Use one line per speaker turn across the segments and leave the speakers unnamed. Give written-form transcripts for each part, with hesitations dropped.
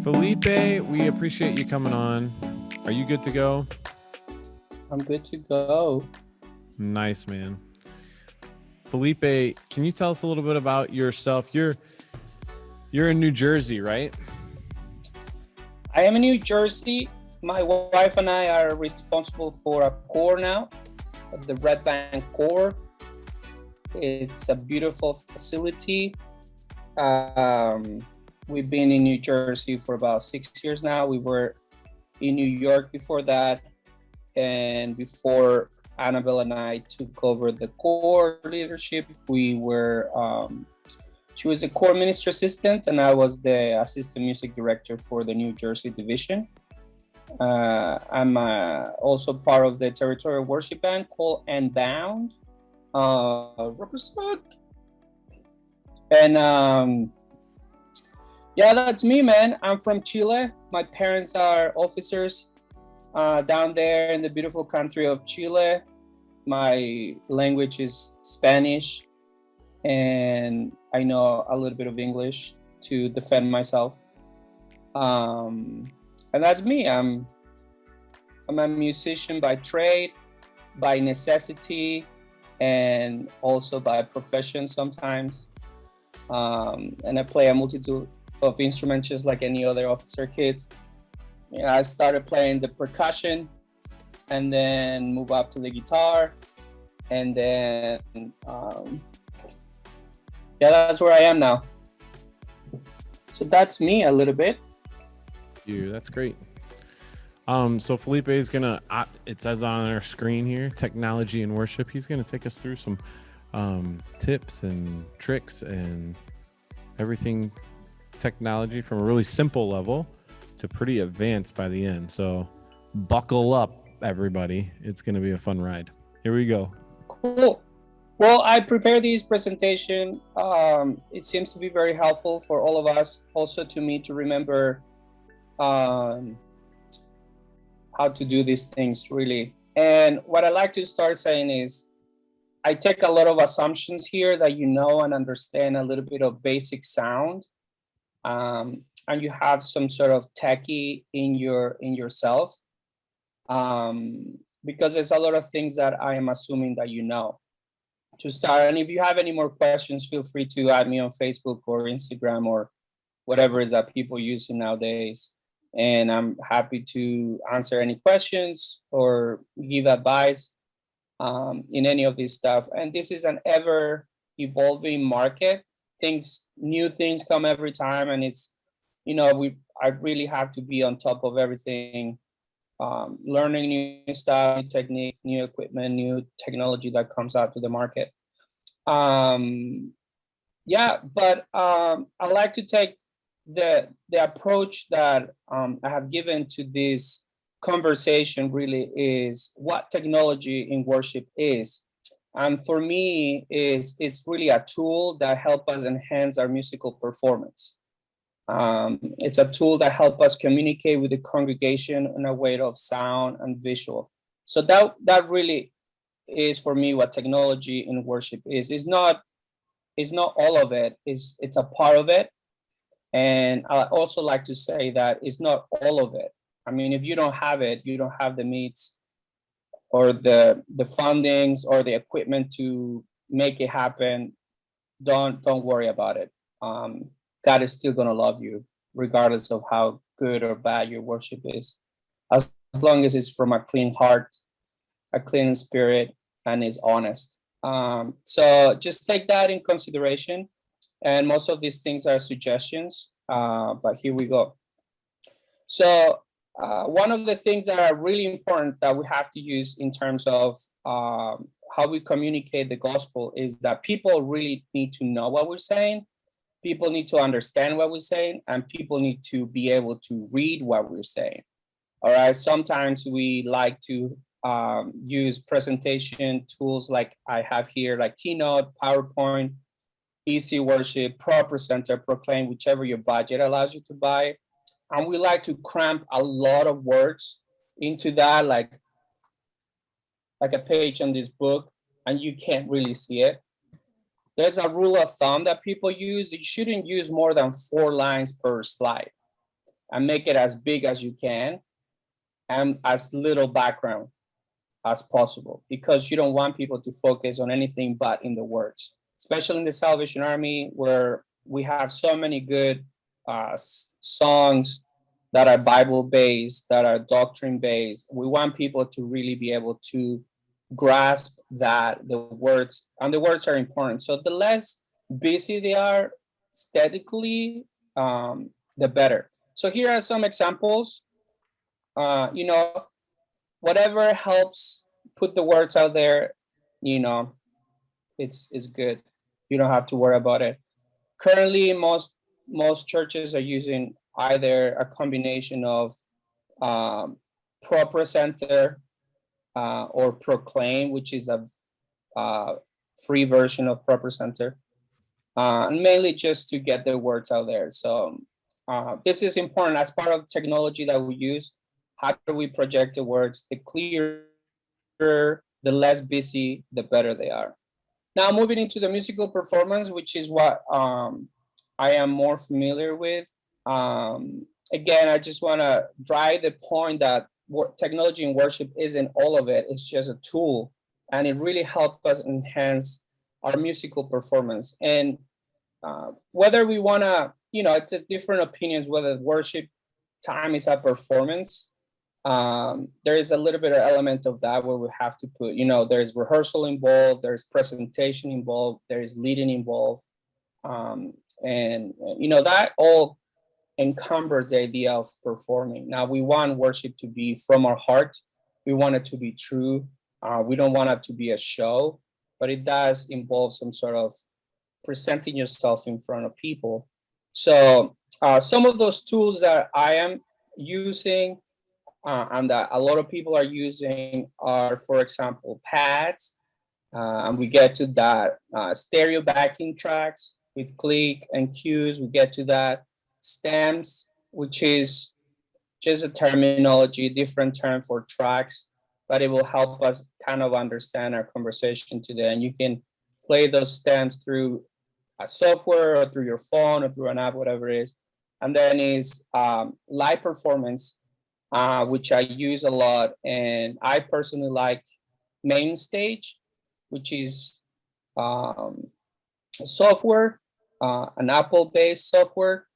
Felipe, we appreciate you coming on. Are you good to go?
I'm good to go.
Nice, man. Felipe, can you tell us a little bit about yourself? You're in New Jersey, right?
I am in New Jersey. My wife and I are responsible for a core now, the Red Bank core. It's a beautiful facility. We've been in New Jersey for about 6 years now. We were in New York before that. And before Annabelle and I took over the core leadership, she was the core minister assistant and I was the assistant music director for the New Jersey division. I'm also part of the territorial worship band called Unbound. Represent. And yeah, that's me, man. I'm from Chile. My parents are officers down there in the beautiful country of Chile. My language is Spanish, and I know a little bit of English to defend myself. And that's me. I'm a musician by trade, by necessity, and also by profession sometimes. And I play a multitude of instruments just like any other officer kids. I started playing the percussion and then move up to the guitar. And then, yeah, that's where I am now. So that's me a little bit.
That's great. So Felipe is gonna, it says on our screen here, technology and worship. He's gonna take us through some tips and tricks and everything technology from a really simple level to pretty advanced by the end. So buckle up, everybody. It's gonna be a fun ride. Here we go.
Cool. Well, I prepared this presentation. It seems to be very helpful for all of us, also to me, to remember how to do these things really. And what I like to start saying is I take a lot of assumptions here that you know and understand a little bit of basic sound, and you have some sort of techie in yourself, because there's a lot of things that I am assuming that you know. To start, and if you have any more questions, feel free to add me on Facebook or Instagram or whatever is that people using nowadays. And I'm happy to answer any questions or give advice in any of this stuff. And this is an ever evolving market. New things come every time, and it's, I really have to be on top of everything, learning new stuff, new technique, new equipment, new technology that comes out to the market. Yeah, but I like to take the approach that I have given to this conversation really is what technology in worship is. And for me, it's really a tool that helps us enhance our musical performance. It's a tool that helps us communicate with the congregation in a way of sound and visual. So that really is for me what technology in worship is. It's not all of it. It's a part of it. And I also like to say that it's not all of it. I mean, if you don't have it, you don't have the means or the fundings or the equipment to make it happen. Don't worry about it. God is still gonna love you, regardless of how good or bad your worship is, as long as it's from a clean heart, a clean spirit, and is honest. So just take that in consideration. And most of these things are suggestions, but here we go. So one of the things that are really important that we have to use in terms of how we communicate the gospel is that people really need to know what we're saying. People need to understand what we're saying, and people need to be able to read what we're saying. All right. Sometimes we like to use presentation tools like I have here, like Keynote, PowerPoint, Easy Worship, ProPresenter, Proclaim, whichever your budget allows you to buy. And we like to cramp a lot of words into that, like a page on this book, and you can't really see it. There's a rule of thumb that people use. You shouldn't use more than 4 lines per slide. and make it as big as you can and as little background as possible, because you don't want people to focus on anything but in the words, especially in the Salvation Army, where we have so many good songs that are Bible based, that are doctrine based. We want people to really be able to grasp that the words are important. So the less busy they are aesthetically, the better. So here are some examples. You know, whatever helps put the words out there, you know, it's good. You don't have to worry about it. Currently, most churches are using either a combination of Pro Center or Proclaim, which is a free version of Pro Center, and mainly just to get the words out there. So this is important as part of technology that we use. How do we project the words? The clearer, the less busy, the better they are. Now moving into the musical performance, which is what I am more familiar with. Again, I just want to drive the point that technology in worship isn't all of it. It's just a tool, and it really helps us enhance our musical performance. And whether we want to, you know, it's different opinions whether worship time is a performance. There is a little bit of element of that where we have to put, you know, there's rehearsal involved, there's presentation involved, there's leading involved. And, you know, that all encumbers the idea of performing. Now, we want worship to be from our heart. We want it to be true. We don't want it to be a show, but it does involve some sort of presenting yourself in front of people. So some of those tools that I am using and that a lot of people are using are, for example, pads. And we get to that. Stereo backing tracks with click and cues, we get to that. Stems, which is just a terminology, different term for tracks, but it will help us kind of understand our conversation today. And you can play those stems through a software or through your phone or through an app, whatever it is. And then is live performance, which I use a lot. And I personally like Main Stage, which is software, an Apple-based software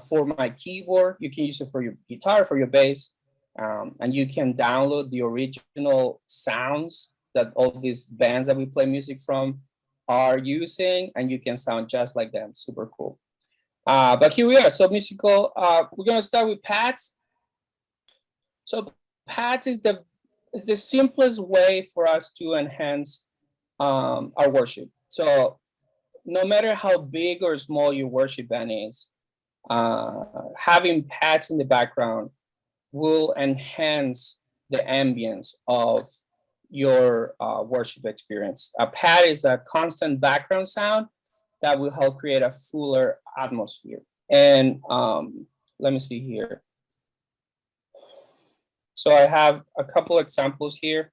for my keyboard. You can use it for your guitar, for your bass, and you can download the original sounds that all these bands that we play music from are using, and you can sound just like them. Super cool. But here we are. So musical, we're gonna start with pads. So pads is the simplest way for us to enhance our worship. So no matter how big or small your worship band is, having pads in the background will enhance the ambience of your worship experience. A pad is a constant background sound that will help create a fuller atmosphere. And let me see here. So I have a couple examples here.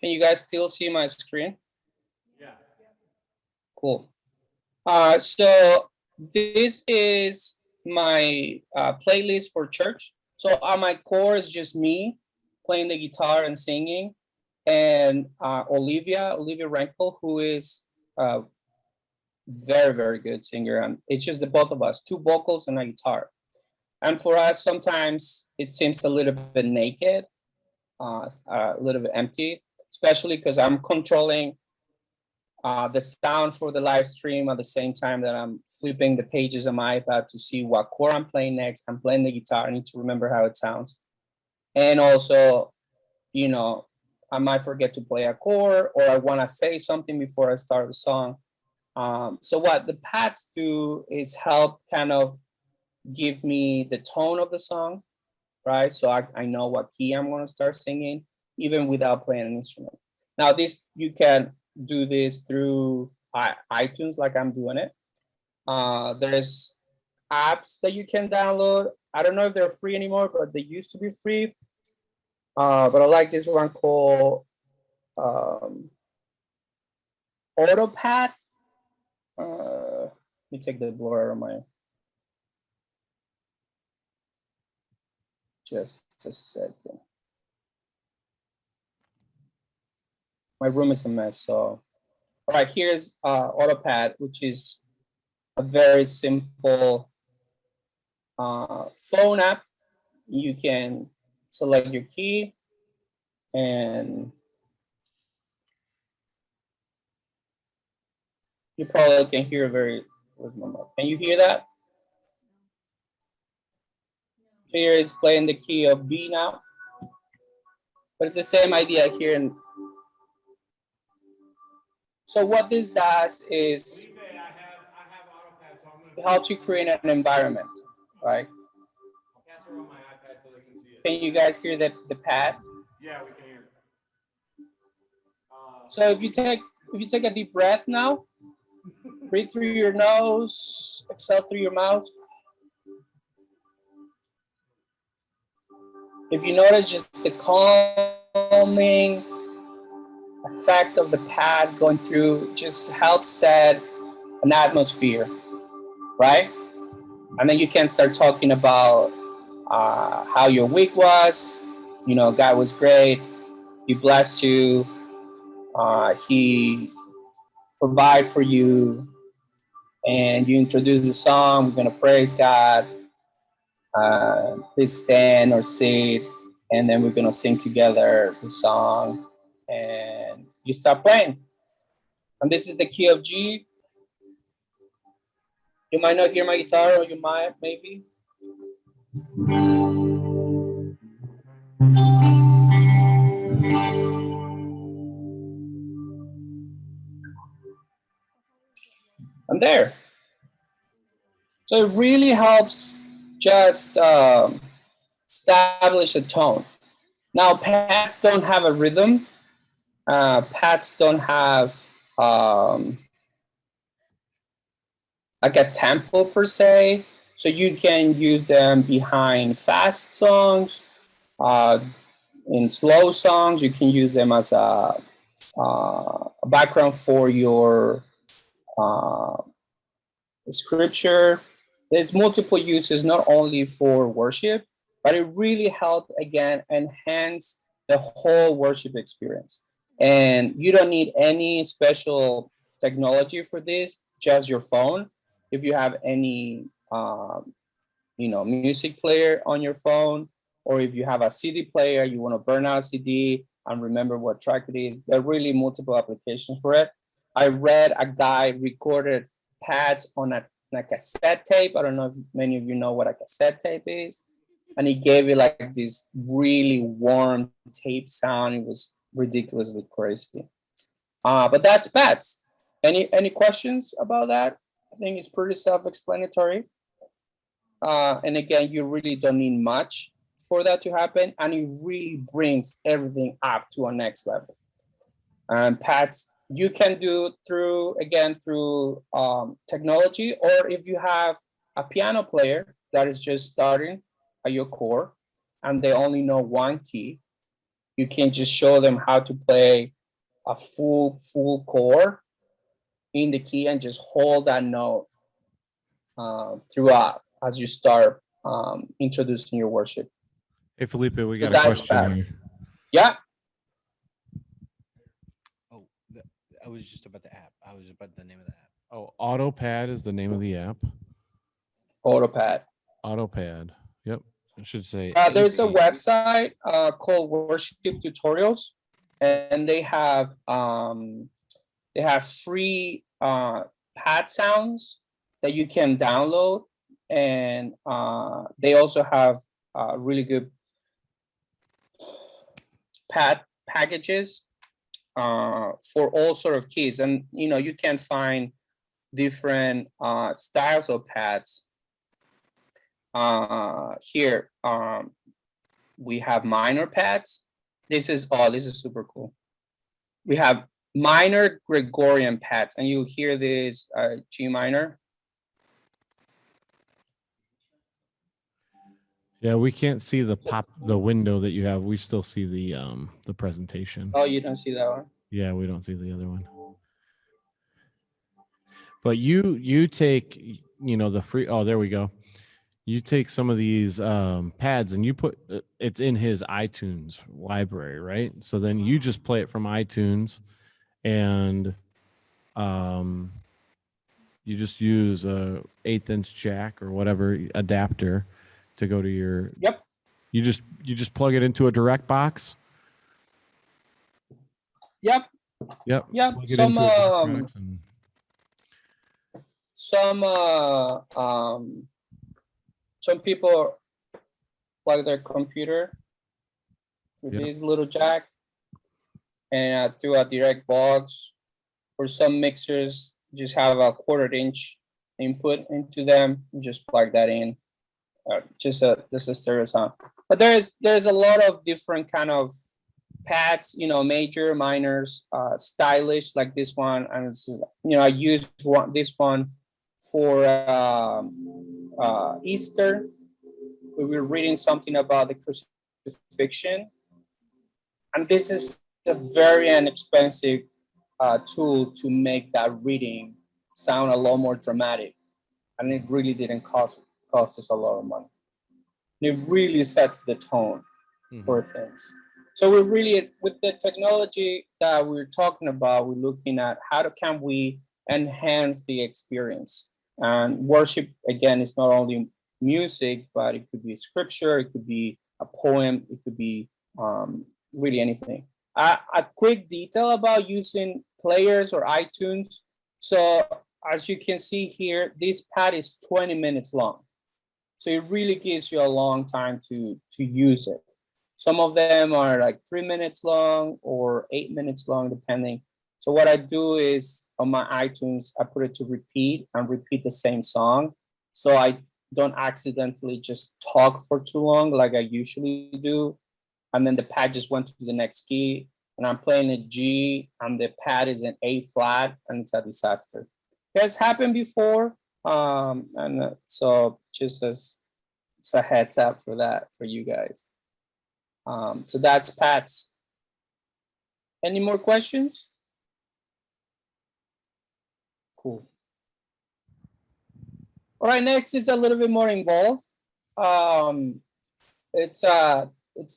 Can you guys still see my screen?
Yeah.
Cool. So this is my playlist for church. So on my core is just me playing the guitar and singing, and Olivia Renkel, who is a very, very good singer. And it's just the both of us, two vocals and a guitar. And for us, sometimes it seems a little bit naked, a little bit empty, especially because I'm controlling the sound for the live stream at the same time that I'm flipping the pages on my iPad to see what chord I'm playing next. I'm playing the guitar. I need to remember how it sounds. And also, you know, I might forget to play a chord, or I want to say something before I start the song. So what the pads do is help kind of give me the tone of the song, right? So I know what key I'm going to start singing, even without playing an instrument. Now, this, you can do this through iTunes, like I'm doing it. There's apps that you can download. I don't know if they're free anymore, but they used to be free. But I like this one called Autopad. Let me take the blur out of my. Just a second. My room is a mess, so. All right, here's Autopad, which is a very simple phone app. You can select your key and you probably can hear where's my mic? Can you hear that? So here it's playing the key of B now, but it's the same idea here. So what this does is it helps you create an environment, right? Can you guys hear the pad?
Yeah, we can hear.
So if you take a deep breath now, breathe through your nose, exhale through your mouth. If you notice just the calming effect of the pad going through just helps set an atmosphere, right? And then you can start talking about how your week was. You know, God was great. He blessed you. He provide for you. And you introduce the song. We're gonna praise God. Please stand or sit, and then we're gonna sing together the song. And you start playing. And this is the key of G. You might not hear my guitar, or you might, maybe. I'm there. So it really helps just establish a tone. Now, pads don't have a rhythm. Pads don't have like a tempo per se. So you can use them behind fast songs. In slow songs, you can use them as a background for your scripture. There's multiple uses, not only for worship, but it really helped, again, enhance the whole worship experience. And you don't need any special technology for this, just your phone. If you have any, music player on your phone, or if you have a CD player, you want to burn out CD and remember what track it is, there are really multiple applications for it. I read a guy recorded pads on a cassette tape. I don't know if many of you know what a cassette tape is. And he gave it like this really warm tape sound. It was ridiculously crazy. But that's pads. Any questions about that? I think it's pretty self-explanatory. And again, you really don't need much for that to happen. And it really brings everything up to a next level. And pads you can do through technology, or if you have a piano player that is just starting at your core and they only know one key, you can just show them how to play a full chord in the key and just hold that note throughout as you start introducing your worship.
Hey, Felipe, we got a question here.
Yeah.
Oh, I was just about the app. I was about the name of the app.
Oh, Autopad is the name of the app.
Autopad.
Autopad. Yep. I should say.
There's a website called Worship Tutorials, and they have free pad sounds that you can download, and they also have really good pad packages for all sort of keys. And you can find different styles of pads. Here we have minor pads. This is super cool. We have minor Gregorian pads, and you hear this G minor.
Yeah, we can't see the window that you have. We still see the presentation.
Oh, you don't see that one?
Yeah, we don't see the other one. But you take, the free, oh, there we go. you take some of these pads and you put it's in his iTunes library, right? So then you just play it from iTunes, and you just use a 1/8 inch jack or whatever adapter to go to your.
Yep.
You just plug it into a direct box.
Yep.
Yep.
Yep.
Plug it into a direct box and
some people plug their computer with
Yep.
this little jack and through a direct box, or some mixers just have a 1/4 inch input into them. You just plug that in. This is stereo sound. But there's a lot of different kind of pads, you know, major, minors, stylish like this one, and this is, you know, I used this one for Easter. We were reading something about the crucifixion, and this is a very inexpensive tool to make that reading sound a lot more dramatic, and it really didn't cost us a lot of money. It really sets the tone for things. So we're really, with the technology that we're talking about, we're looking at can we enhance the experience. And worship, again, is not only music, but it could be scripture, it could be a poem, it could be really anything. A quick detail about using players or iTunes. So as you can see here, this pad is 20 minutes long. So it really gives you a long time to use it. Some of them are like 3 minutes long or 8 minutes long, depending. So what I do is on my iTunes, I put it to repeat and repeat the same song. So I don't accidentally just talk for too long like I usually do. And then the pad just went to the next key, and I'm playing a G and the pad is an A flat, and it's a disaster. It has happened before. So just as a heads up for that, for you guys. So that's Pat's. Any more questions? Cool. All right, next is a little bit more involved. It's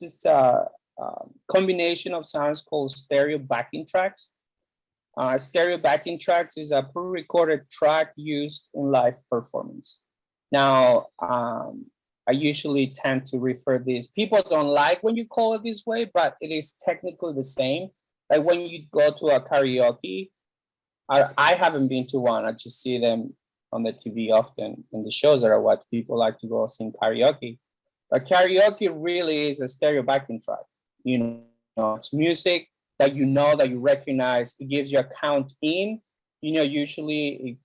just a combination of sounds called stereo backing tracks. Stereo backing tracks is a pre-recorded track used in live performance. Now, I usually tend to refer this. People don't like when you call it this way, but it is technically the same. Like when you go to a karaoke, I haven't been to one. I just see them on the TV often in the shows that I watch. People like to go sing karaoke. But karaoke really is a stereo backing track. You know, it's music that you recognize. It gives you a count in. You know, usually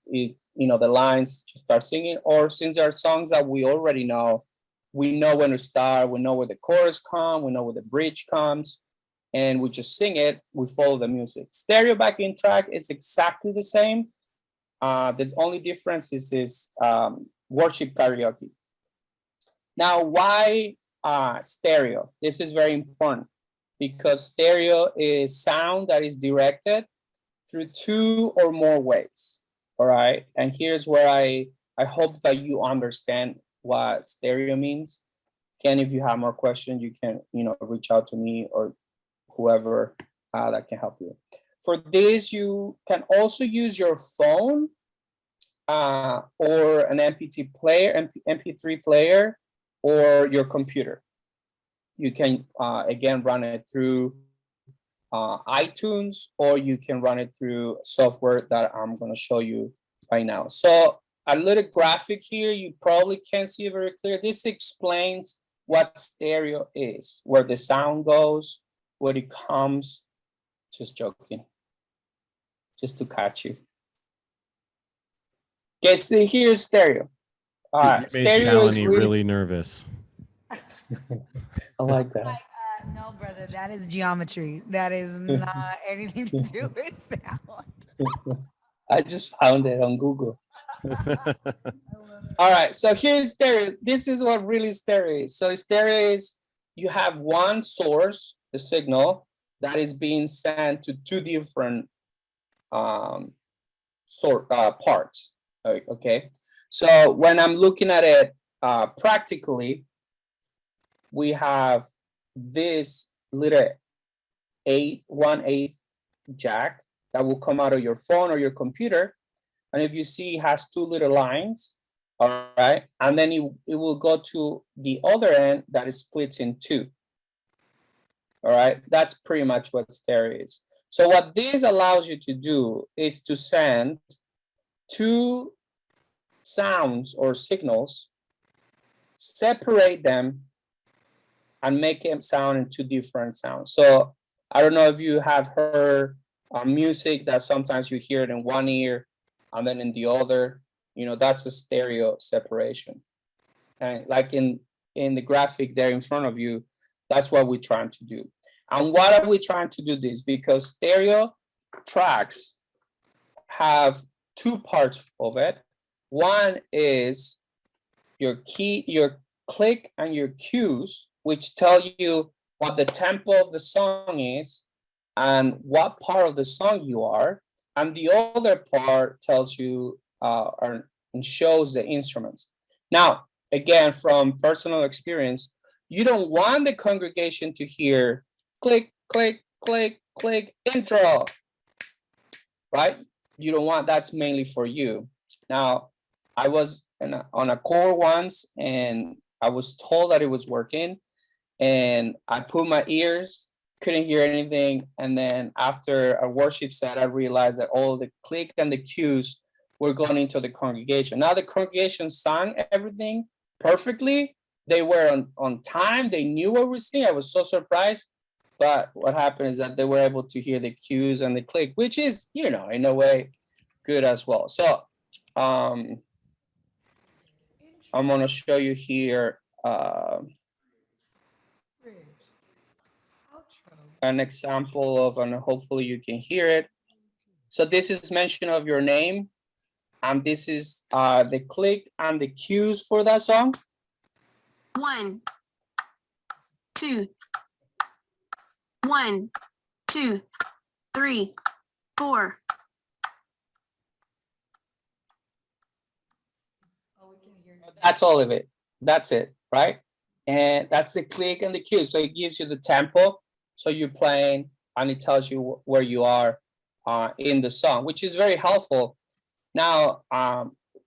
you know, the lines just start singing, or since there are songs that we already know, we know when to start, we know where the chorus comes, we know where the bridge comes, and we just sing it, we follow the music. Stereo backing track is exactly the same. The only difference is this worship karaoke. Now, why stereo? This is very important because stereo is sound that is directed through 2 or more ways. All right, and here's where I hope that you understand what stereo means. Ken, if you have more questions, you can, you know, reach out to me or whoever that can help you. For this, you can also use your phone or an MP3 player, or your computer. You can again run it through iTunes, or you can run it through software that I'm going to show you right now. So a little graphic here, you probably can't see it very clear. This explains what stereo is, where the sound goes, where it comes. Just joking, just to catch you. Okay, so here's stereo. All right, stereo is
really nervous.
I like that.
Like, no, brother, that is geometry. That is not anything to do with sound.
I just found it on Google. All right, so here's stereo. This is what really stereo is. So stereo is you have one source, the signal, that is being sent to 2 different parts. Okay, so when I'm looking at it practically, we have this little 1/8 jack that will come out of your phone or your computer. And if you see, it has two little lines, all right? And then it will go to the other end that is split in two, all right? That's pretty much what stereo is. So what this allows you to do is to send two sounds or signals, separate them, and make them sound in two different sounds. So I don't know if you have heard music that sometimes you hear it in one ear and then in the other, you know, that's a stereo separation. And like in the graphic there in front of you, that's what we're trying to do. And why are we trying to do this? Because stereo tracks have two parts of it. One is your click and your cues, which tell you what the tempo of the song is and what part of the song you are. And the other part tells you and shows the instruments. Now, again, from personal experience, you don't want the congregation to hear click, click, click, click, intro, right? You don't want, that's mainly for you. Now, I was on a chord once and I was told that it was working and I put my ears, couldn't hear anything. And then after a worship set, I realized that all the click and the cues were going into the congregation. Now the congregation sang everything perfectly. They were on time. They knew what we were singing. I was so surprised. But what happened is that they were able to hear the cues and the click, which is, you know, in a way good as well. So I'm going to show you here an example of, and hopefully you can hear it. So this is mention of your name. And this is the click and the cues for that song.
1, 2, 1, 2, 3, 4.
That's all of it. That's it, right? And that's the click and the cue. So it gives you the tempo. So you're playing and it tells you where you are in the song, which is very helpful. Now,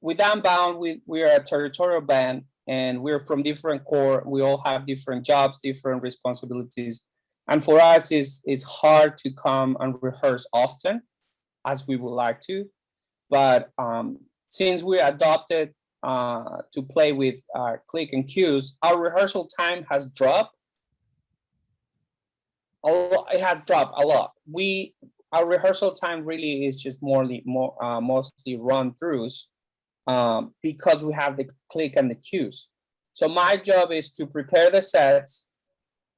with Unbound, we're a territorial band and we're from different corps. We all have different jobs, different responsibilities. And for us, it's hard to come and rehearse often as we would like to. But since we adopted to play with click and cues, our rehearsal time has dropped. It has dropped a lot. Our rehearsal time really is just mostly run-throughs because we have the click and the cues. So my job is to prepare the sets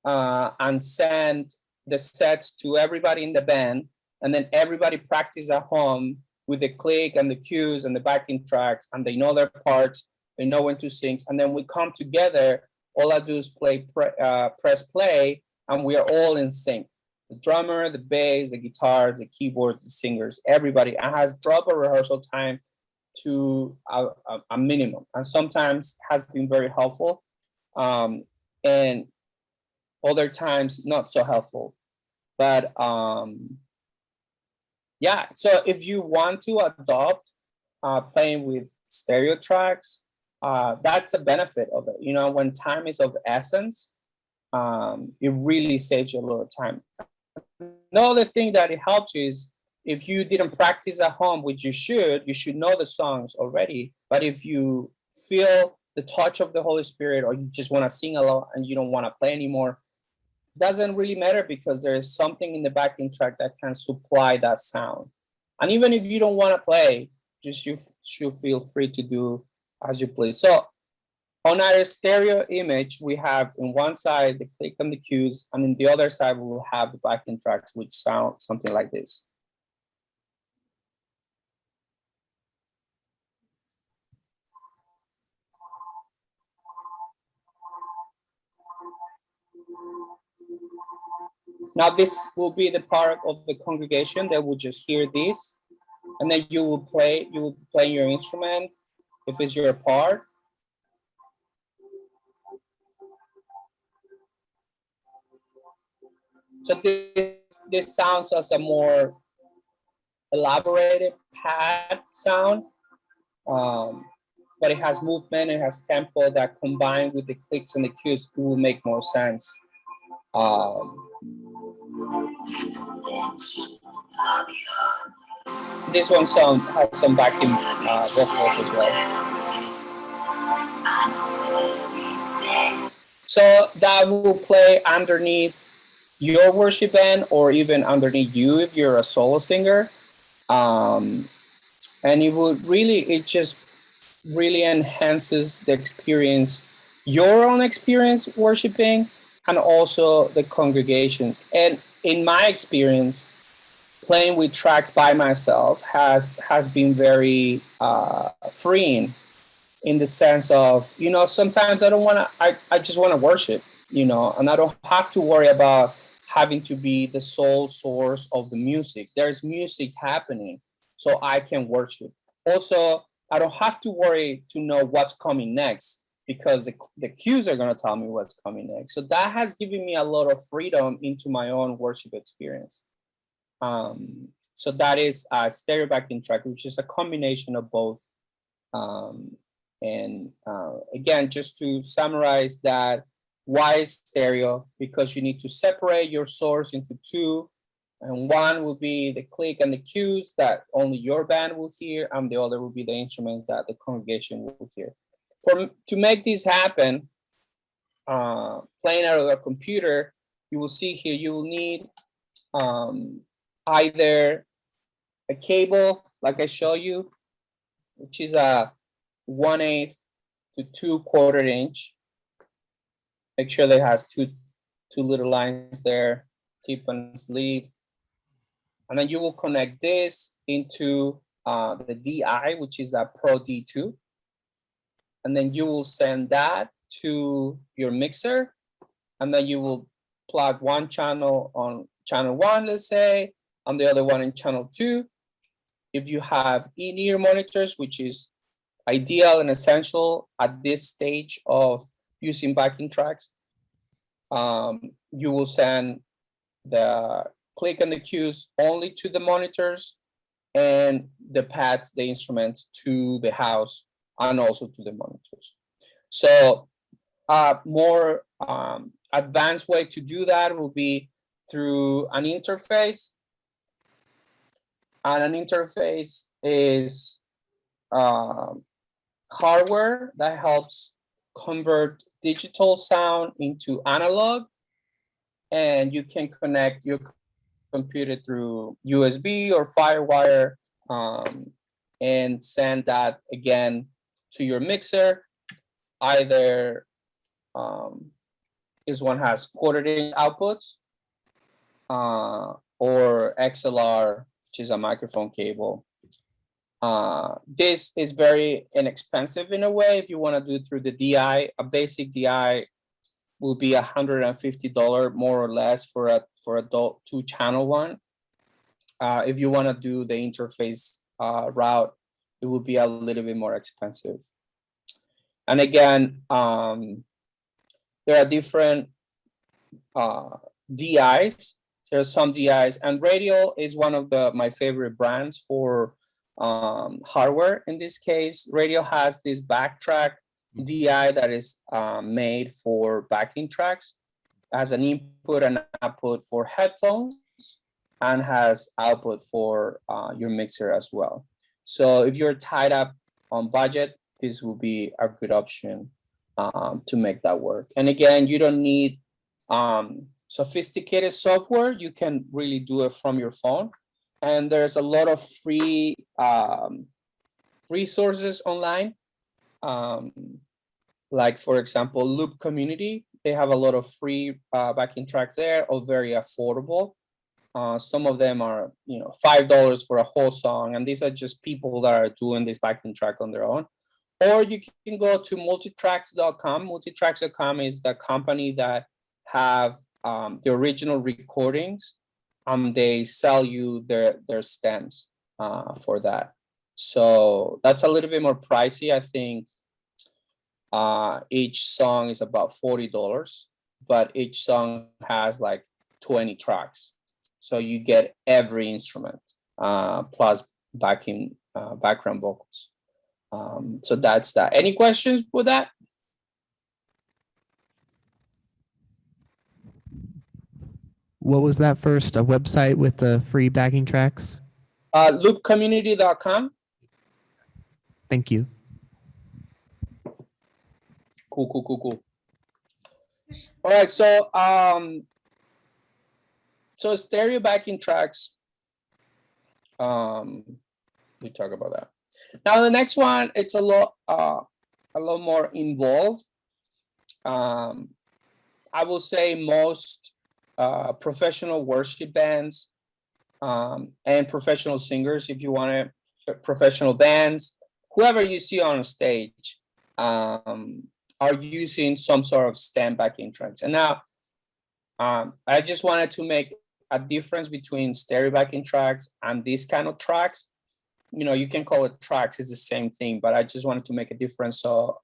and send the sets to everybody in the band, and then everybody practice at home with the click and the cues and the backing tracks, and they know their parts, they know when to sing, and then we come together. All I do is press play, and we are all in sync. The drummer, the bass, the guitars, the keyboards, the singers, everybody has dropped a rehearsal time to a minimum, and sometimes has been very helpful, and other times not so helpful. But yeah, so if you want to adopt playing with stereo tracks, that's a benefit of it. You know, when time is of essence, it really saves you a lot of time. Another thing that it helps you is if you didn't practice at home, which you should know the songs already. But if you feel the touch of the Holy Spirit, or you just want to sing a lot and you don't want to play anymore, doesn't really matter, because there is something in the backing track that can supply that sound. And even if you don't want to play, just you should feel free to do as you please. So on our stereo image, we have in one side the click and the cues, and in the other side we will have the backing tracks, which sound something like this. Now this will be the part of the congregation that will just hear this, and then you will play your instrument if it's your part. So this sounds as a more elaborated pad sound, but it has movement, it has tempo that combined with the clicks and the cues will make more sense. This one has some backing vocals as well. So that will play underneath your worship band or even underneath you if you're a solo singer. And it just really enhances the experience, your own experience worshiping, and also the congregations. And in my experience, playing with tracks by myself has been very freeing, in the sense of, sometimes I don't want to, I just want to worship, and I don't have to worry about having to be the sole source of the music. There's music happening, so I can worship. Also, I don't have to worry to know what's coming next, because the cues are going to tell me what's coming next. So that has given me a lot of freedom into my own worship experience. So that is a stereo backing track, which is a combination of both. Again, just to summarize that, why stereo? Because you need to separate your source into two, and one will be the click and the cues that only your band will hear, and the other will be the instruments that the congregation will hear. To make this happen, playing out of a computer, you will see here, you will need either a cable, like I show you, which is a 1/8 to 2/4 inch. Make sure that it has two little lines there, tip and sleeve. And then you will connect this into the DI, which is that Pro D2. And then you will send that to your mixer. And then you will plug one channel on channel 1, let's say, and the other one in channel 2. If you have in-ear monitors, which is ideal and essential at this stage of using backing tracks, you will send the click and the cues only to the monitors, and the pads, the instruments, to the house and also to the monitors. So a more advanced way to do that will be through an interface. And an interface is hardware that helps convert digital sound into analog, and you can connect your computer through USB or FireWire, and send that again to your mixer. Either this one has 1/4 inch outputs, or XLR, which is a microphone cable. This is very inexpensive in a way. If you want to do it through the DI, a basic DI will be $150 more or less for a 2-channel one. If you want to do the interface route, it will be a little bit more expensive. And again, there are different DIs. There are some DIs, and Radial is one of my favorite brands for hardware. In this case, Radial has this backtrack DI that is made for backing tracks, has an input and output for headphones, and has output for your mixer as well. So if you're tied up on budget, this will be a good option to make that work. And again, you don't need sophisticated software. You can really do it from your phone. And there's a lot of free resources online. Like, for example, Loop Community. They have a lot of free backing tracks there, or very affordable. Some of them are, $5 for a whole song. And these are just people that are doing this backing track on their own. Or you can go to multitracks.com. Multitracks.com is the company that have the original recordings. They sell you their stems for that. So that's a little bit more pricey. I think each song is about $40, but each song has like 20 tracks. So you get every instrument plus background vocals. So that's that. Any questions with that?
What was that first? A website with the free backing tracks?
Loopcommunity.com.
Thank you.
Cool. All right, so so stereo backing tracks. We talk about that. Now the next one, it's a lot more involved. I will say most professional worship bands and professional singers, if you want to, professional bands, whoever you see on stage, are using some sort of stem backing tracks. And now I just wanted to make a difference between stereo backing tracks and these kind of tracks. You know, you can call it tracks, it's the same thing, but I just wanted to make a difference so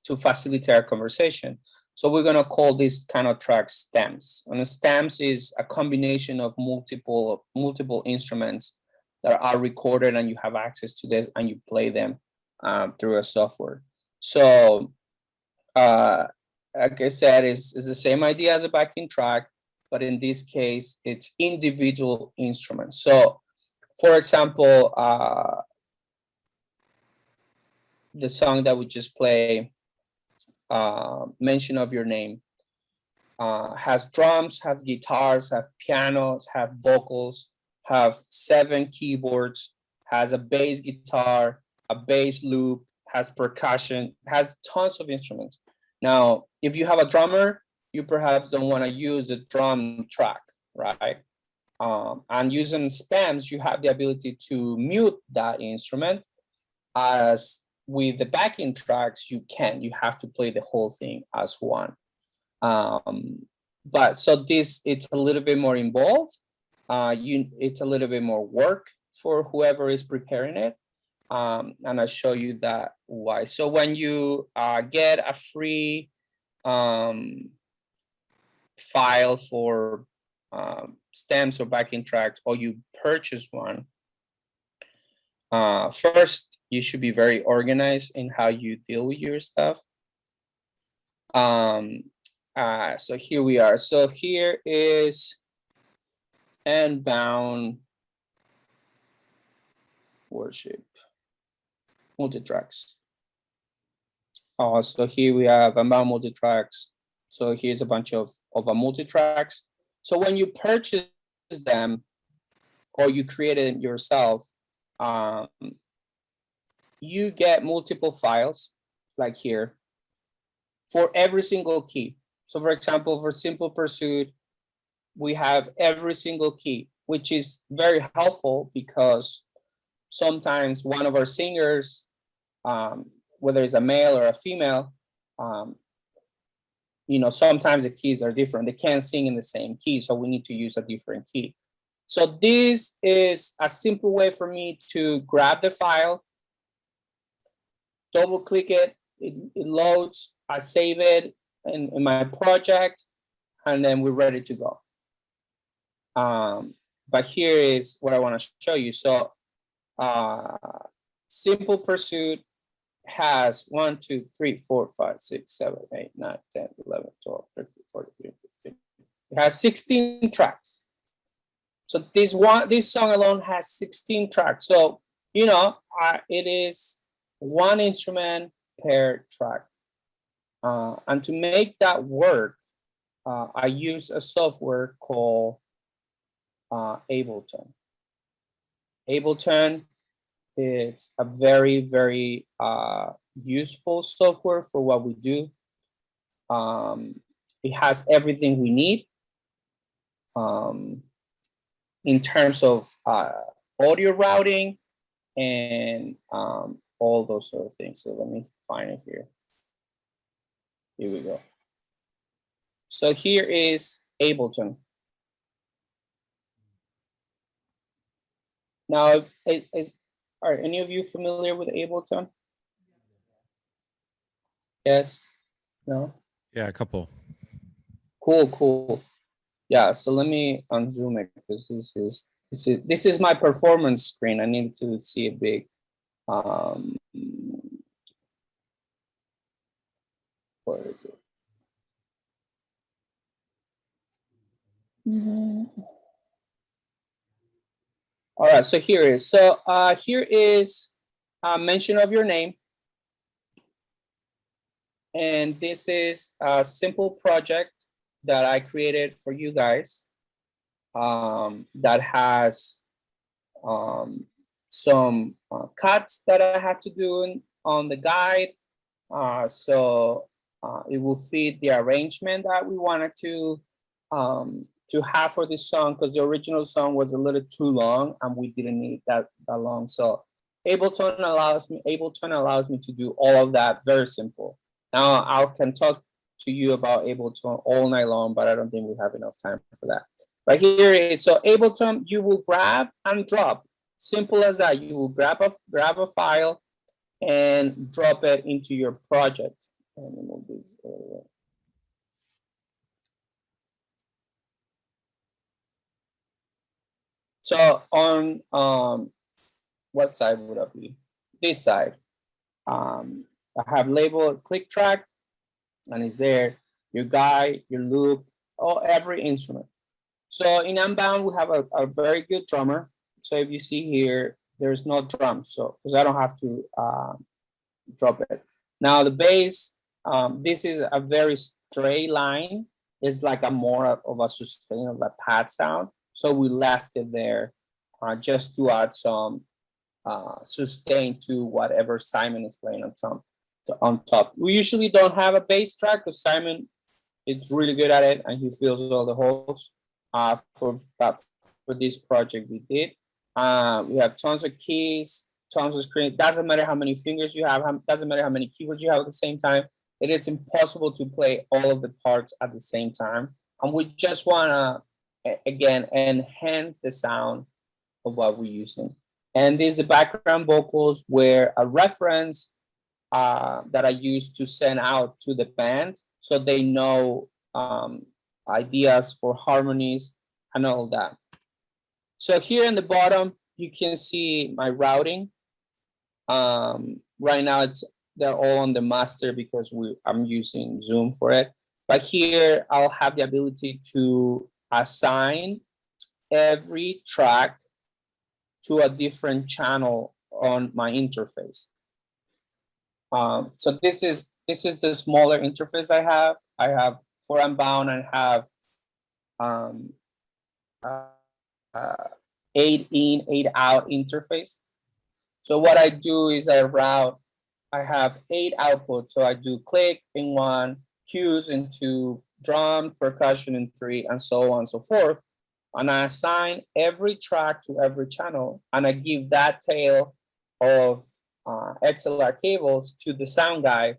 to facilitate our conversation. So we're gonna call this kind of tracks stems. And stems is a combination of multiple instruments that are recorded, and you have access to this and you play them through a software. So like I said, is the same idea as a backing track, but in this case, it's individual instruments. So for example, the song that we just played, Mention of Your Name, has drums, have guitars, have pianos, have vocals, have 7 keyboards, has a bass guitar, a bass loop, has percussion, has tons of instruments. Now, if you have a drummer, you perhaps don't want to use the drum track, right? And using stems, you have the ability to mute that instrument. As with the backing tracks, you have to play the whole thing as one. But so this, it's a little bit more involved. It's a little bit more work for whoever is preparing it. And I'll show you that why. So when you get a free file for stems or backing tracks, or you purchase one, first you should be very organized in how you deal with your stuff. So here we are. So here is N-Bound Worship Multitracks. So here we have N-Bound Multitracks. So here's a bunch of a Multitracks. So when you purchase them or you create it yourself, you get multiple files like here for every single key. So for example, for Simple Pursuit, we have every single key, which is very helpful because sometimes one of our singers, whether it's a male or a female, you know, sometimes the keys are different. They can't sing in the same key, so we need to use a different key. So this is a simple way for me to grab the file, double click it, it loads, I save it in my project, and then we're ready to go. But here is what I want to show you. So Simple Pursuit has 1, 2, 3, 4, 5, 6, 7, 8, 9, 10, 11, 12, 13, 14, 15. It has 16 tracks. So this song alone has 16 tracks. So, you know, it is one instrument per track. And to make that work, I use a software called Ableton. Ableton, it's a very, very useful software for what we do. It has everything we need in terms of audio routing and all those sort of things. So let me find it here. Here we go. So here is Ableton. Now, are any of you familiar with Ableton? Yes? No?
Yeah, a couple.
Cool. Yeah, so let me unzoom it because this is my performance screen. I need to see it big. Where is it? All right, so here is here is a mention of your name. And this is a simple project that I created for you guys that has some cuts that I had to do on the guide. So it will fit the arrangement that we wanted to have for this song, because the original song was a little too long and we didn't need that long. So Ableton allows me to do all of that very simple. Now I can talk to you about Ableton all night long, but I don't think we have enough time for that. But here it is. So Ableton, you will grab and drop. Simple as that. You will grab a file and drop it into your project. Let me move this over. So on what side would that be? This side. I have labeled click track, and it's there your guide, your loop, every instrument. So in Unbound, we have a very good drummer. So if you see here, there's no drums, so because I don't have to drop it. Now the bass, this is a very straight line. It's like a more of a sustain of a pad sound. So we left it there just to add some sustain to whatever Simon is playing on top. We usually don't have a bass track because Simon is really good at it and he fills all the holes. For this project we did. We have tons of keys, tons of screen. Doesn't matter how many fingers you have, doesn't matter how many keyboards you have at the same time. It is impossible to play all of the parts at the same time. And we just wanna, again, enhance the sound of what we're using. And these are the background vocals were a reference that I used to send out to the band so they know ideas for harmonies and all that. So here in the bottom, you can see my routing. Right now they're all on the master because I'm using Zoom for it. But here I'll have the ability to assign every track to a different channel on my interface. So this is the smaller interface I have. I have for Unbound and have 8 in, 8 out interface. So what I do is I have 8 outputs. So I do click in 1, cues in 2, drum, percussion in 3, and so on and so forth. And I assign every track to every channel, and I give that tail of XLR cables to the sound guy,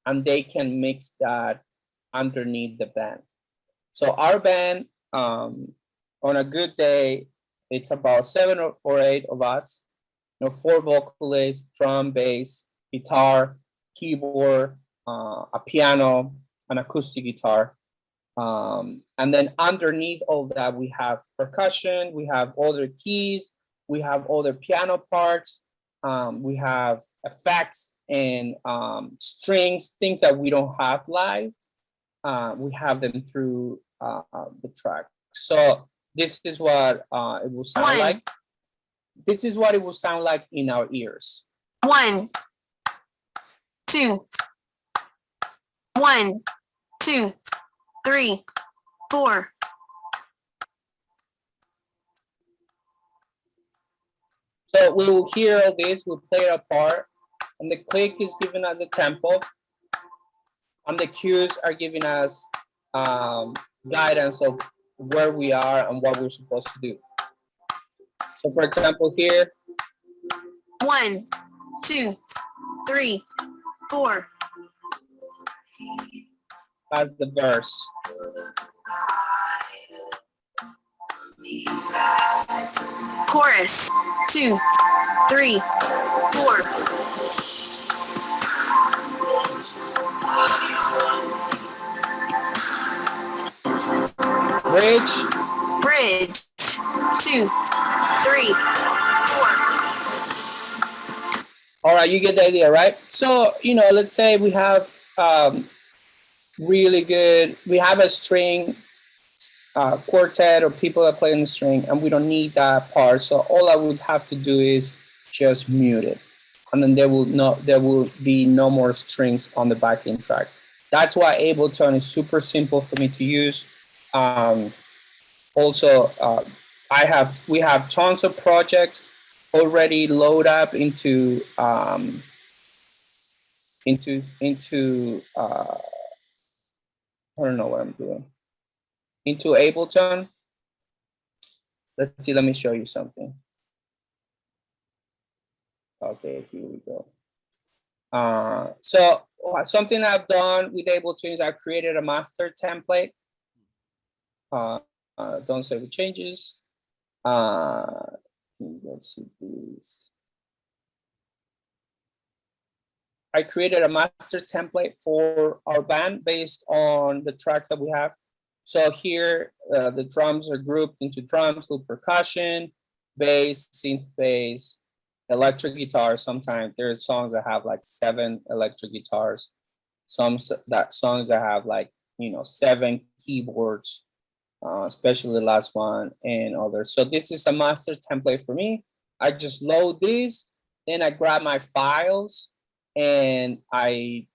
and they can mix that underneath the band. So our band, on a good day, it's about 7 or 8 of us. 4 vocalists, drum, bass, guitar, keyboard, a piano, an acoustic guitar. And then underneath all that, we have percussion, we have other keys, we have other piano parts, we have effects and strings, things that we don't have live. We have them through the track. So this is what it will sound like. This is what it will sound like in our ears.
1, 2, 1, 2, 3, 4.
So we will hear all this, we'll play it apart, and the click is giving us a tempo, and the cues are giving us guidance of where we are and what we're supposed to do. So for example here.
1, 2, 3, 4.
As the verse.
Chorus 2, 3, 4.
Bridge All right, you get the idea, right? So, let's say we have we have a string quartet or people that play on the string, and we don't need that part. So all I would have to do is just mute it, and then there will be no more strings on the backing track. That's why Ableton is super simple for me to use. Also, we have tons of projects already load up into I don't know what I'm doing, into Ableton. Let's see, let me show you something. Okay, here we go. So something I've done with Ableton is I've created a master template. Don't save the changes. Let's see this. I created a master template for our band based on the tracks that we have. So here, the drums are grouped into drums, with percussion, bass, synth bass, electric guitar. Sometimes there's songs that have like 7 electric guitars. Songs that have like 7 keyboards, especially the last one and others. So this is a master template for me. I just load this, then I grab my files and I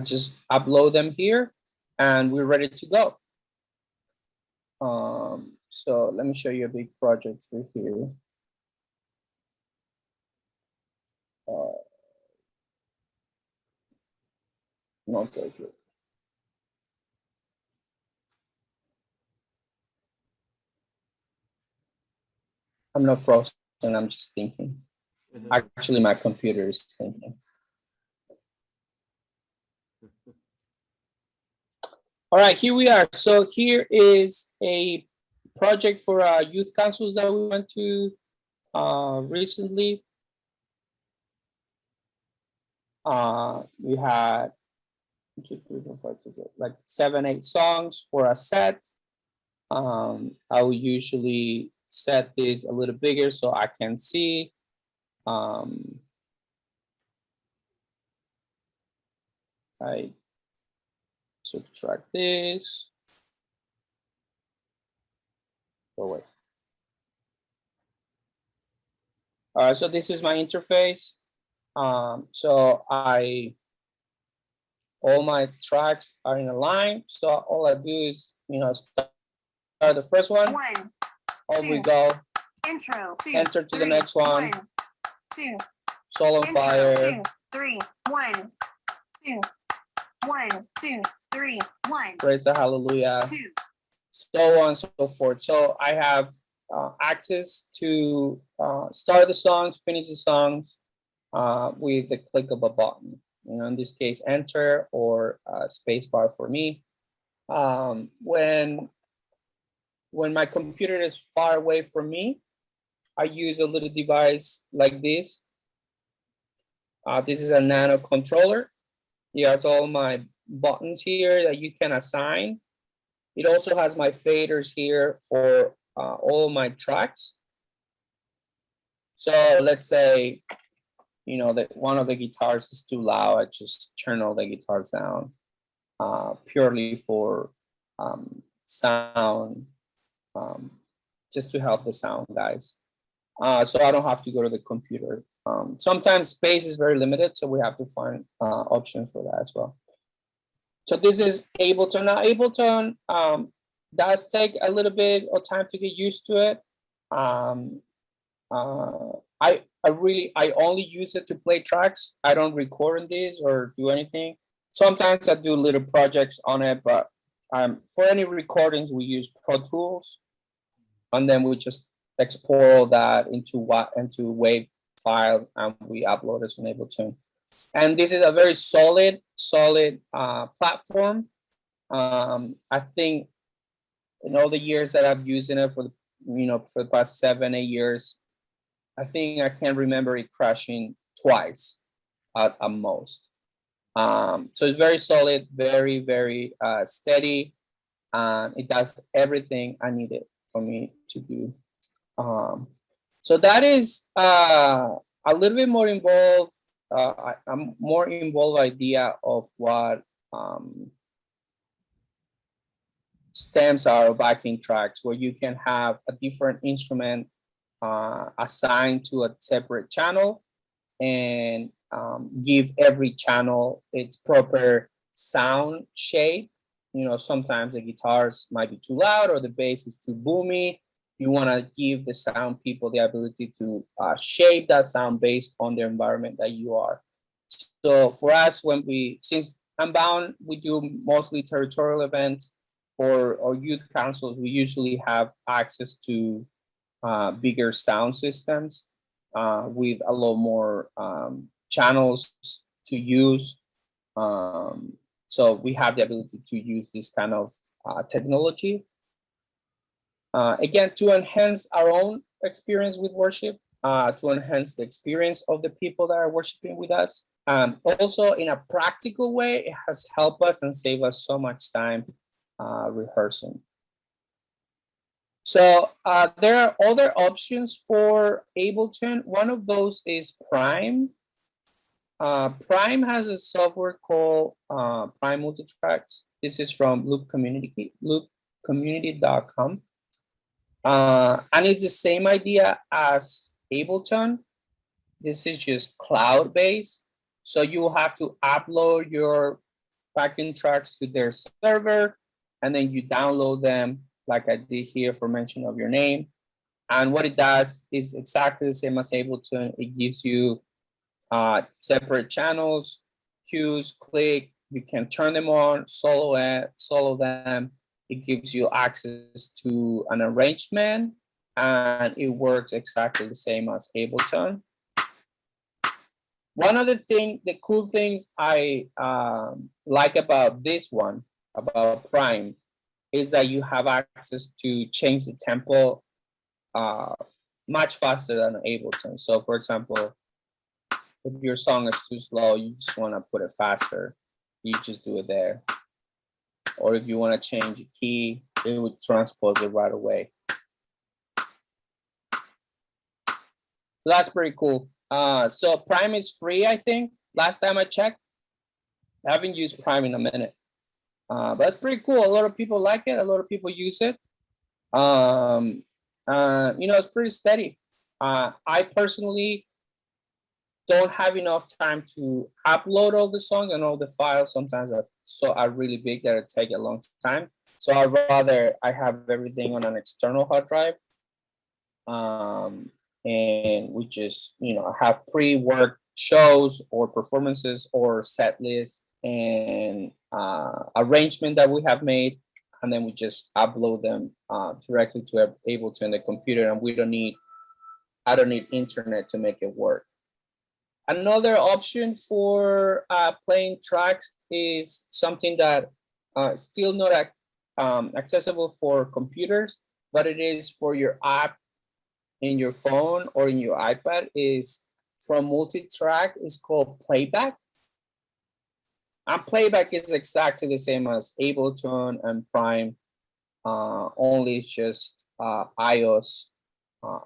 just upload them here, and we're ready to go. So let me show you a big project for here. Okay, here. I'm not frozen, I'm just thinking. Actually, my computer is thinking. All right, here we are. So here is a project for youth councils that we went to recently. We had 2, 3, 4, 5, 6, 8, like 7, 8 songs for a set. I will usually set this a little bigger so I can see. I subtract this. Oh wait. All right, so this is my interface. So all my tracks are in a line. So all I do is, start the first one. Off we go.
Intro.
Enter to the next one.
2.
Soul on fire.
2, 3, 1, 2, 1, 2, 3, 1.
Praise the hallelujah.
2.
So on and so forth. So I have access to start the songs, finish the songs with the click of a button. In this case, enter or space bar for me. When my computer is far away from me, I use a little device like this. This is a Nano Controller. It has all my buttons here that you can assign. It also has my faders here for all my tracks. So let's say, that one of the guitars is too loud, I just turn all the guitars down purely for sound, just to help the sound, guys. So I don't have to go to the computer. Sometimes space is very limited, so we have to find options for that as well. So this is Ableton. Now Ableton does take a little bit of time to get used to it. I only use it to play tracks. I don't record in this or do anything. Sometimes I do little projects on it, but for any recordings we use Pro Tools, and then we just export all that into WAV files and we upload it on Ableton. And this is a very solid platform. I think in all the years that I've used it for the past 7, 8 years, I think I can't remember it crashing twice at most. So it's very solid, very, very steady. It does everything I needed for me to do. So that is a little bit more involved. I'm more involved idea of what stems are or backing tracks, where you can have a different instrument assigned to a separate channel and give every channel its proper sound shape. You know, sometimes the guitars might be too loud or the bass is too boomy. You want to give the sound people the ability to shape that sound based on the environment that you are. So for us, since Unbound, we do mostly territorial events or youth councils, we usually have access to bigger sound systems with a lot more channels to use. So we have the ability to use this kind of technology. Again, to enhance our own experience with worship, to enhance the experience of the people that are worshiping with us. Also, in a practical way, it has helped us and saved us so much time rehearsing. So there are other options for Ableton. One of those is Prime. Prime has a software called Prime Multitracks. This is from loopcommunity.com. And it's the same idea as Ableton. This is just cloud-based. So you will have to upload your backing tracks to their server, and then you download them like I did here for mention of your name. And what it does is exactly the same as Ableton. It gives you separate channels, cues, click, you can turn them on, solo them. It gives you access to an arrangement, and it works exactly the same as Ableton. One other thing, the cool things I like about this one, about Prime, is that you have access to change the tempo much faster than Ableton. So for example, if your song is too slow, you just want to put it faster, you just do it there. Or if you want to change a key, it would transpose it right away. So that's pretty cool. So Prime is free, I think. Last time I checked, I haven't used Prime in a minute. But that's pretty cool. A lot of people like it. A lot of people use it. You know, it's pretty steady. I personally don't have enough time to upload all the songs and all the files. Sometimes are really big that it take a long time. So I'd rather I have everything on an external hard drive. And we just, you know, have pre-work shows or performances or set lists and arrangement that we have made, and then we just upload them directly to Ableton the computer, and I don't need internet to make it work. Another option for playing tracks is something that still not accessible for computers, but it is for your app in your phone or in your iPad, is from Multitrack. It's called Playback. And Playback is exactly the same as Ableton and Prime, only it's just iOS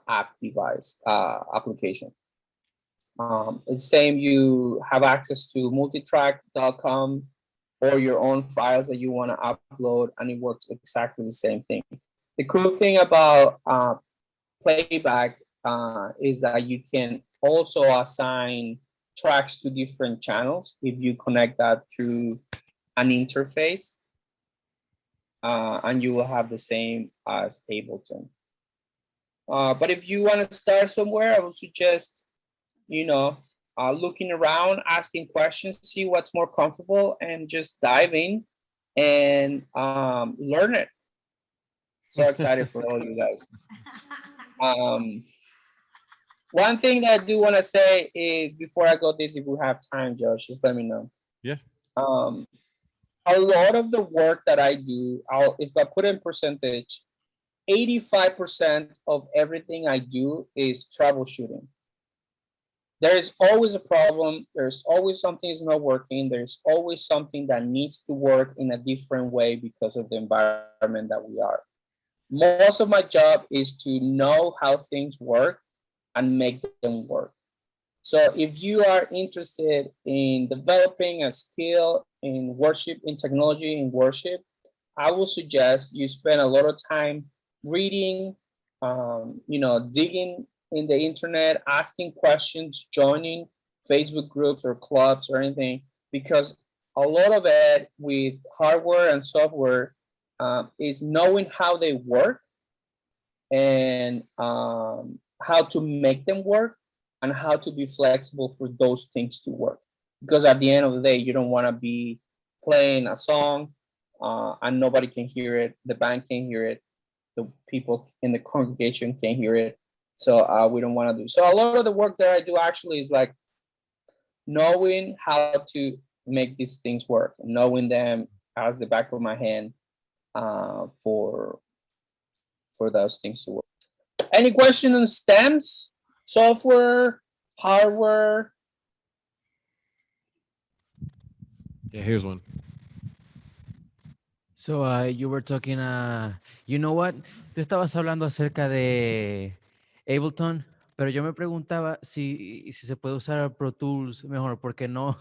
app device application. It's same, you have access to multitrack.com or your own files that you want to upload, and it works exactly the same thing. The cool thing about Playback is that you can also assign tracks to different channels if you connect that through an interface, and you will have the same as Ableton. But if you want to start somewhere, I would suggest, you know, looking around, asking questions, see what's more comfortable, and just dive in and learn it. So excited for all you guys. One thing that I do want to say is, before I go this, if we have time, Josh, just let me know.
Yeah.
A lot of the work that I do, if I put in percentage, 85% of everything I do is troubleshooting. There is always a problem. There's always something is not working. There's always something that needs to work in a different way because of the environment that we are. Most of my job is to know how things work and make them work. So if you are interested in developing a skill in worship, in technology, in worship, I will suggest you spend a lot of time reading, digging in the internet, asking questions, joining Facebook groups or clubs or anything, because a lot of it with hardware and software is knowing how they work and how to make them work and how to be flexible for those things to work. Because at the end of the day, you don't want to be playing a song and nobody can hear it, the band can hear it, the people in the congregation can hear it. So we don't want to do. So a lot of the work that I do actually is like knowing how to make these things work, knowing them as the back of my hand for those things to work. Any question on stems, software, hardware?
Yeah, here's one.
So you were talking, you know what? Tú estabas hablando acerca de Ableton, pero yo me preguntaba si se puede usar Pro Tools mejor, porque no,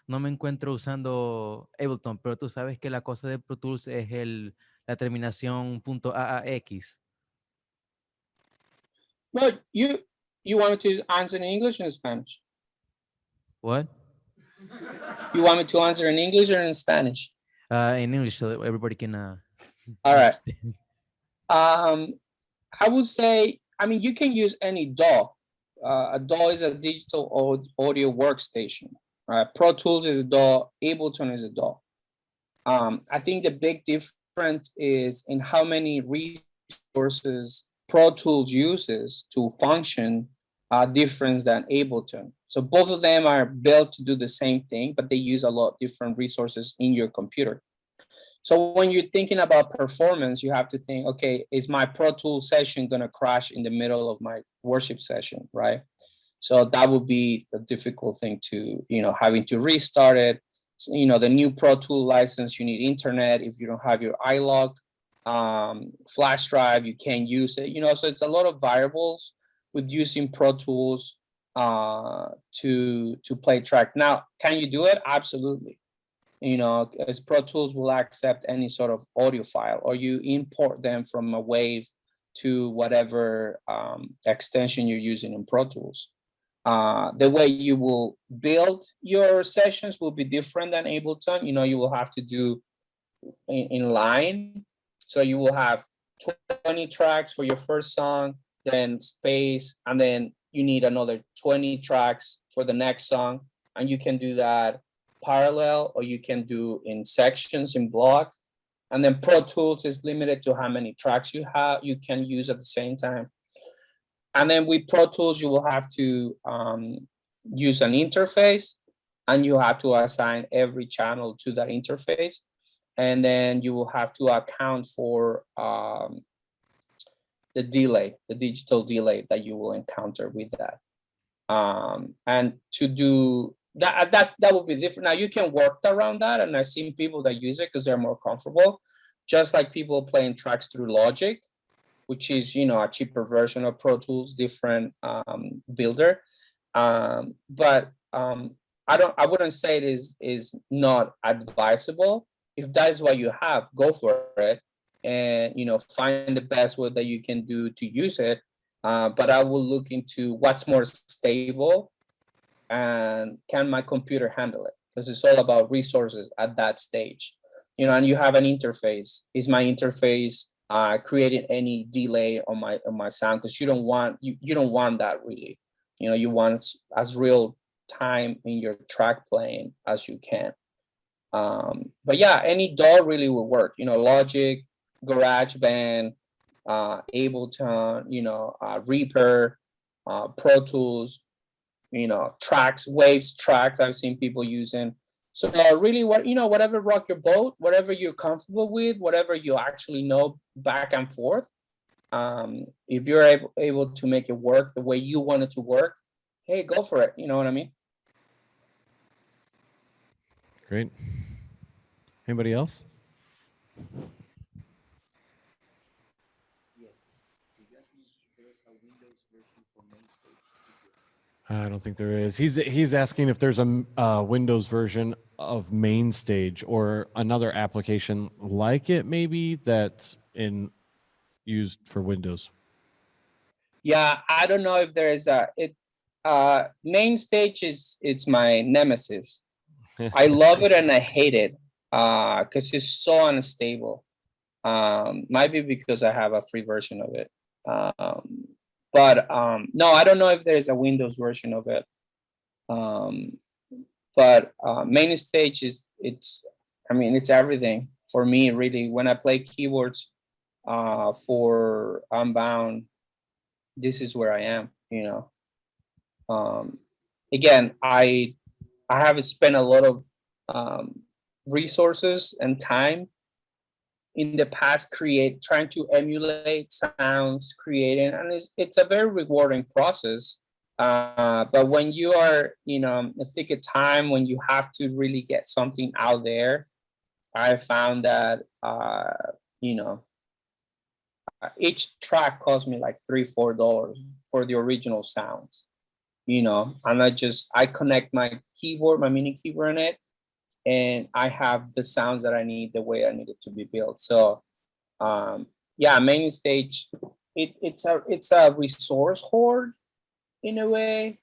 no me encuentro usando Ableton, pero tú sabes que la cosa de Pro Tools es la terminación .aax.
No, you want me to answer in English or in Spanish?
What?
You want me to answer in English or in Spanish?
In English, so that everybody can.
All right. I would say, I mean, you can use any DAW. A DAW is a digital audio workstation. Pro Tools is a DAW. Ableton is a DAW. I think the big difference is in how many resources Pro Tools uses to function different than Ableton. So both of them are built to do the same thing, but they use a lot of different resources in your computer. So when you're thinking about performance, you have to think, okay, is my Pro Tools session going to crash in the middle of my worship session, right? So that would be a difficult thing to, having to restart it. So, the new Pro Tool license, you need internet. If you don't have your iLog flash drive, you can't use it, so it's a lot of variables with using Pro Tools to play track. Now, can you do it? Absolutely. As Pro Tools will accept any sort of audio file, or you import them from a WAV to whatever extension you're using in Pro Tools. The way you will build your sessions will be different than Ableton. You will have to do in line. So you will have 20 tracks for your first song, then space, and then you need another 20 tracks for the next song. And you can do that parallel, or you can do in sections, in blocks. And then Pro Tools is limited to how many tracks you can use at the same time. And then with Pro Tools, you will have to use an interface, and you have to assign every channel to that interface. And then you will have to account for the delay, the digital delay that you will encounter with that. And to do that will be different. Now you can work around that, and I've seen people that use it because they're more comfortable, just like people playing tracks through Logic, which is a cheaper version of Pro Tools, different builder. But I wouldn't say it is not advisable. If that is what you have, go for it, and find the best way that you can do to use it. But I will look into what's more stable, and can my computer handle it? Because it's all about resources at that stage. And you have an interface. Is my interface creating any delay on my sound? Because you don't want that really. You want as real time in your track playing as you can. But yeah, any DAW really will work. Logic, GarageBand, Ableton, Reaper, Pro Tools, tracks, Waves tracks I've seen people using. So really, whatever rock your boat, whatever you're comfortable with, whatever you actually know back and forth. If you're able to make it work the way you want it to work, hey, go for it. You know what I mean?
Great. Anybody else?
Yes. Do you guys need to build a Windows version for main stage?
I don't think there is. He's asking if there's a Windows version of Main Stage or another application like it, maybe that's used for Windows.
Yeah, I don't know if there is Main Stage it's my nemesis. I love it and I hate it because it's so unstable. Might be because I have a free version of it. But no, I don't know if there's a Windows version of it. But Main Stage it's everything for me, really. When I play keyboards for Unbound, this is where I am, Again, I have spent a lot of resources and time in the past trying to emulate sounds, creating, and it's a very rewarding process. But when you are, I think a time when you have to really get something out there, I found that, each track cost me like $3-4 for the original sounds, and I connect my keyboard, my mini keyboard in it, and I have the sounds that I need the way I need it to be built. So, yeah, Main Stage, it's a resource hoard in a way.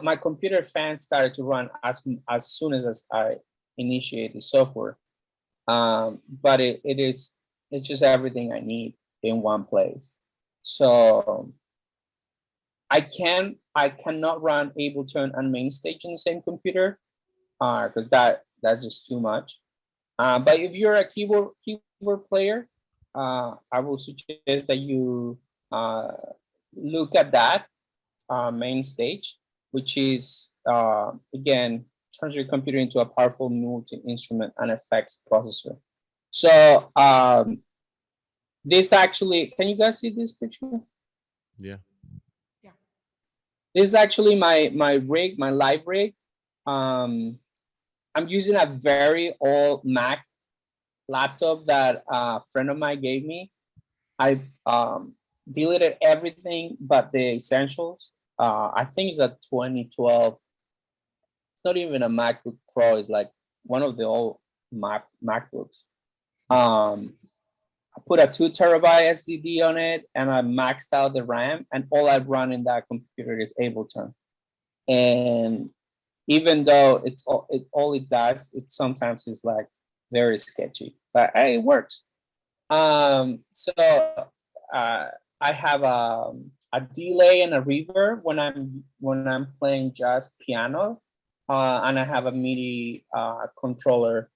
My computer fan started to run as soon as I initiate the software. But it's just everything I need in one place. So I cannot run Ableton and Main Stage in the same computer because that's just too much. But if you're a keyboard player, I will suggest that you look at that Main Stage, which is again turns your computer into a powerful multi-instrument and effects processor. So this actually, can you guys see this picture?
Yeah.
This is actually my rig, my live rig. I'm using a very old Mac laptop that a friend of mine gave me. I deleted everything but the essentials. I think it's a 2012. It's not even a MacBook Pro. It's like one of the old MacBooks. I put a 2 terabyte SSD on it, and I maxed out the RAM. And all I run in that computer is Ableton. And even though all it does, it sometimes is like very sketchy, but hey, it works. So I have a delay and a reverb when I'm playing just piano, and I have a MIDI controller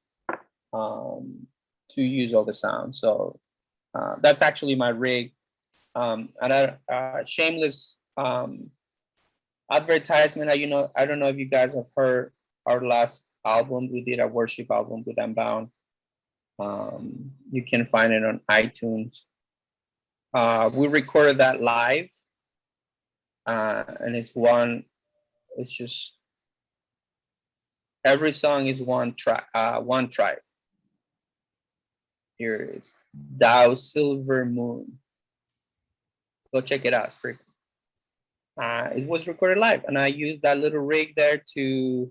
to use all the sound. So that's actually my rig. And a shameless advertisement. I don't know if you guys have heard our last album. We did a worship album with Unbound. You can find it on iTunes. We recorded that live, and it's just every song is one track. Here it is, Thou Silver Moon. Go check it out. It's pretty cool. It was recorded live, and I used that little rig there to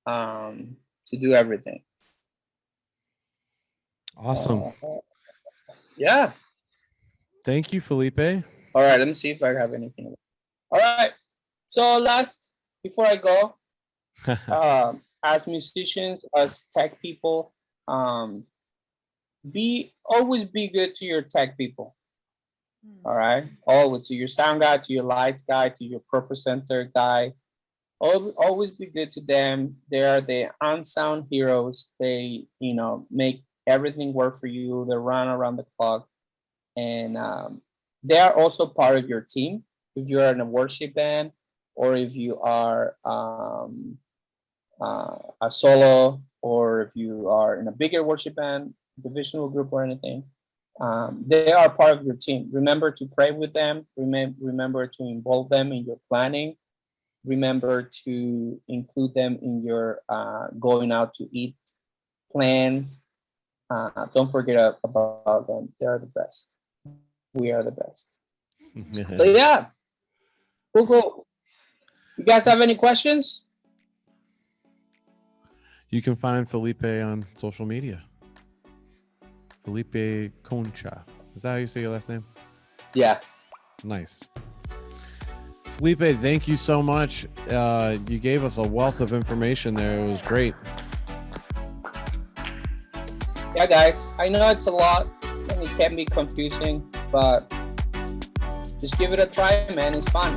do everything.
Awesome.
Yeah.
Thank you, Felipe.
All right. Let me see if I have anything. All right. So before I go, as musicians, as tech people, always be good to your tech people. All right. Always, to your sound guy, to your lights guy, to your purpose center guy. Always be good to them. They are the unsung heroes. They, make everything work for you. They run around the clock, and they are also part of your team. If you're in a worship band, or if you are a solo, or if you are in a bigger worship band, divisional group, or anything, they are part of your team. Remember to pray with them. Remember to involve them in your planning. Remember to include them in your going out to eat plans. Don't forget about them. They are the best. We are the best. So yeah, cool. You guys have any questions?
You can find Felipe on social media. Felipe Concha. Is that how you say your last name?
Yeah.
Nice. Felipe, thank you so much. You gave us a wealth of information there. It was great.
Yeah, guys. I know it's a lot and it can be confusing, but just give it a try, man. It's fun.